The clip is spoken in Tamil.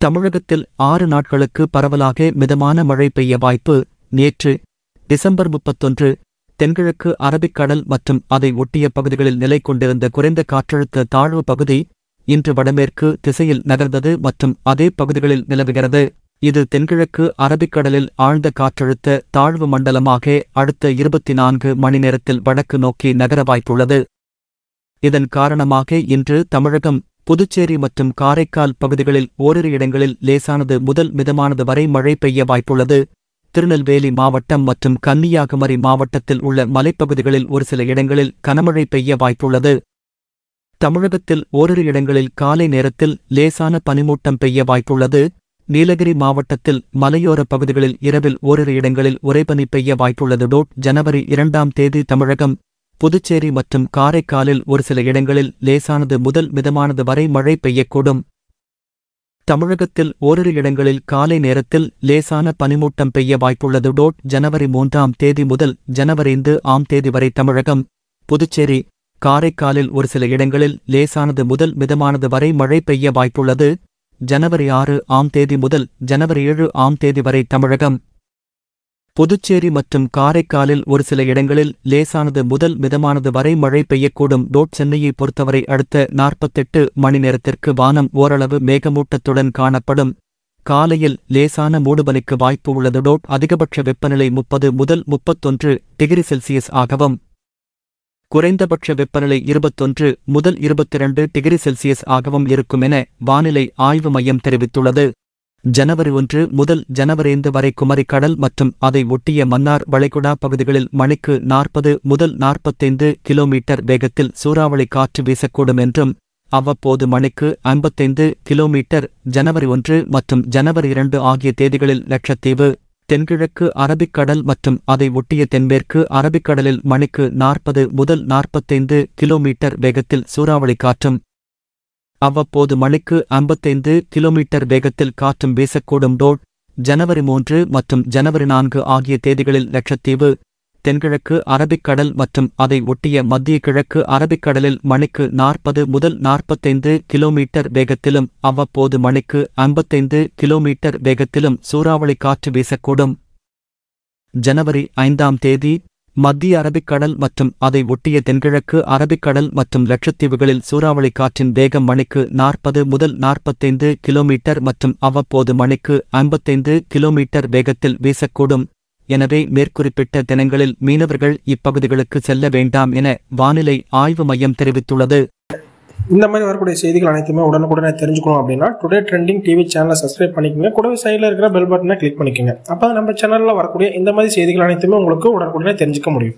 தமிழகத்தில் 6 நாட்களுக்கு பரவலாக மிதமான மழை பெய்ய வாய்ப்பு. நேற்று டிசம்பர் 31 தென்கிழக்கு அரபிக்கடல் மற்றும் அதை ஒட்டிய பகுதிகளில் நிலை கொண்டிருந்த குறைந்த காற்றழுத்த தாழ்வு பகுதி இன்று வடமேற்கு திசையில் நகர்ந்தது மற்றும் அதே பகுதிகளில் நிலவுகிறது. இது தென்கிழக்கு அரபிக்கடலில் ஆழ்ந்த காற்றழுத்த தாழ்வு மண்டலமாக அடுத்த 24 மணி நேரத்தில் வடக்கு நோக்கி நகர வாய்ப்புள்ளது. இதன் காரணமாக இன்று தமிழகம், புதுச்சேரி மற்றும் காரைக்கால் பகுதிகளில் ஓரிரு இடங்களில் லேசானது முதல் மிதமானது வரை மழை பெய்ய வாய்ப்புள்ளது. திருநெல்வேலி மாவட்டம் மற்றும் கன்னியாகுமரி மாவட்டத்தில் உள்ள மலைப்பகுதிகளில் ஒரு சில இடங்களில் கனமழை பெய்ய வாய்ப்புள்ளது. தமிழகத்தில் ஓரிரு இடங்களில் காலை நேரத்தில் லேசான பனிமூட்டம் பெய்ய வாய்ப்புள்ளது. நீலகிரி மாவட்டத்தில் மலையோர பகுதிகளில் இரவில் ஓரிரு இடங்களில் உறைபனி பெய்ய வாய்ப்புள்ளது. ஜனவரி 2ஆம் தேதி தமிழகம், புதுச்சேரி மற்றும் காரைக்காலில் ஒரு சில இடங்களில் லேசானது முதல் மிதமானது வரை மழை பெய்யக்கூடும். தமிழகத்தில் ஓரிரு இடங்களில் காலை நேரத்தில் லேசான பனிமூட்டம் பெய்ய வாய்ப்புள்ளது. ஜனவரி 3ஆம் தேதி முதல் ஜனவரி 5ஆம் தேதி வரை தமிழகம், புதுச்சேரி, காரைக்காலில் ஒரு சில இடங்களில் லேசானது முதல் மிதமானது வரை மழை பெய்ய வாய்ப்புள்ளது. ஜனவரி 6ஆம் தேதி முதல் ஜனவரி 7ஆம் தேதி வரை தமிழகம், புதுச்சேரி மற்றும் காரைக்காலில் ஒரு சில இடங்களில் லேசானது முதல் மிதமானது வரை மழை பெய்யக்கூடும். சென்னையை பொறுத்தவரை அடுத்த 48 மணி நேரத்திற்கு வானம் ஓரளவு மேகமூட்டத்துடன் காணப்படும். காலையில் லேசான மூடுபனிக்கு வாய்ப்பு உள்ளது. அதிகபட்ச வெப்பநிலை 30 முதல் 31 டிகிரி செல்சியஸ் ஆகவும், குறைந்தபட்ச வெப்பநிலை 21 முதல் 22 டிகிரி செல்சியஸ் ஆகவும் இருக்கும் என வானிலை ஆய்வு மையம் தெரிவித்துள்ளது. ஜனவரி 1 முதல் ஜனவரி 5 வரை குமரி கடல் மற்றும் அதை ஒட்டிய மன்னார் வளைகுடா பகுதிகளில் மணிக்கு 40 முதல் 45 கிலோமீட்டர் வேகத்தில் சூறாவளி காற்று வீசக்கூடும் என்றும், அவ்வப்போது மணிக்கு 55 கிலோமீட்டர் ஜனவரி 1 மற்றும் ஜனவரி 2 ஆகிய தேதிகளில் லட்சத்தீவு, தென்கிழக்கு அரபிக்கடல் மற்றும் அதை ஒட்டிய தென்மேற்கு அரபிக்கடலில் மணிக்கு 40 முதல் 45 கிலோமீட்டர் வேகத்தில் சூறாவளி காற்றும், அவ்வப்போது மணிக்கு 55 கிலோமீட்டர் வேகத்தில் காற்றும் வீசக்கூடும். ஜனவரி 3 மற்றும் ஜனவரி 4 ஆகிய தேதிகளில் லட்சத்தீவு, தென்கிழக்கு அரபிக்கடல் மற்றும் அதை ஒட்டிய மத்திய கிழக்கு அரபிக்கடலில் மணிக்கு 40 முதல் 45 கிலோமீட்டர் வேகத்திலும் அவ்வப்போது மணிக்கு 55 கிலோமீட்டர் வேகத்திலும் சூறாவளி காற்று வீசக்கூடும். ஜனவரி 5ஆம் தேதி மத்திய அரபிக்கடல் மற்றும் அதை ஒட்டிய தென்கிழக்கு அரபிக்கடல் மற்றும் லட்சத்தீவுகளில் சூறாவளி காற்றின் வேகம் மணிக்கு 40 முதல் 45 கிலோமீட்டர் மற்றும் அவ்வப்போது மணிக்கு 55 கிலோமீட்டர் வேகத்தில் வீசக்கூடும். எனவே மேற்குறிப்பிட்ட தினங்களில் மீனவர்கள் இப்பகுதிகளுக்கு செல்ல வேண்டாம் என வானிலை ஆய்வு மையம் தெரிவித்துள்ளது. இந்த மாதிரி வரக்கூடிய செய்திகள் அனைத்துமே உடனுக்குடனே தெரிஞ்சுக்கணும் அப்படின்னா டுடே ட்ரெண்டிங் டிவி சேனலை சப்ஸ்கிரைப் பண்ணிக்கோங்க. கூடவே சைடில் இருக்கிற பெல் பட்டனை கிளிக் பண்ணிக்கோங்க. அப்போ நம்ம சேனலில் வரக்கூடிய இந்த மாதிரி செய்திகள் அனைத்துமே உங்களுக்கு உடனுக்குடனே தெரிஞ்சுக்க முடியும்.